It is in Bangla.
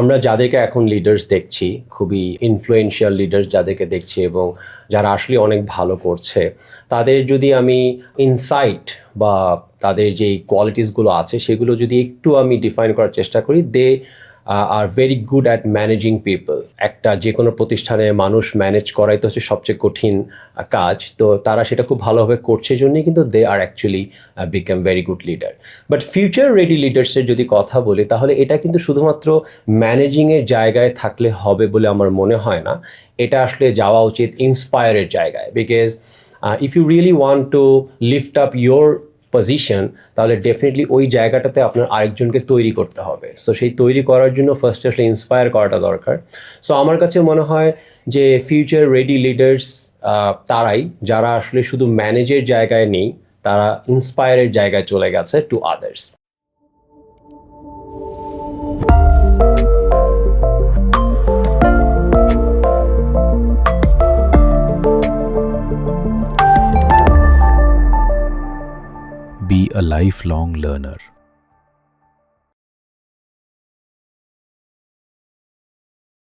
আমরা যাদেরকে এখন লিডার্স দেখছি, খুবই ইনফ্লুয়েন্সিয়াল লিডার্স যাদেরকে দেখছি এবং যারা আসলে অনেক ভালো করছে, তাদের যদি আমি ইনসাইট বা তাদের যেই কোয়ালিটিসগুলো আছে সেগুলো যদি একটু আমি ডিফাইন করার চেষ্টা করি, they are very good at managing people. একটা যে কোনো প্রতিষ্ঠানে মানুষ ম্যানেজ করাই তো হচ্ছে সবচেয়ে কঠিন কাজ, তো তারা সেটা খুব ভালোভাবে করছে জন্যই কিন্তু they are actually become very good leader. But future ready লিডার্সের যদি কথা বলি, তাহলে এটা কিন্তু শুধুমাত্র ম্যানেজিংয়ের জায়গায় থাকলে হবে বলে আমার মনে হয় না। এটা আসলে যাওয়া উচিত ইন্সপায়ারের জায়গায়, because if you really want to lift up your position, তাহলে ডেফিনেটলি ওই জায়গাটাতে আপনার আরেকজনকে তৈরি করতে হবে। সো সেই তৈরি করার জন্য ফার্স্টে আসলে ইন্সপায়ার করাটা দরকার। সো আমার কাছে মনে হয় যে ফিউচার রেডি লিডার্স তারাই যারা আসলে শুধু ম্যানেজের জায়গায় নেই, তারা ইন্সপায়ারের জায়গায় চলে গেছে to others. Be a lifelong learner.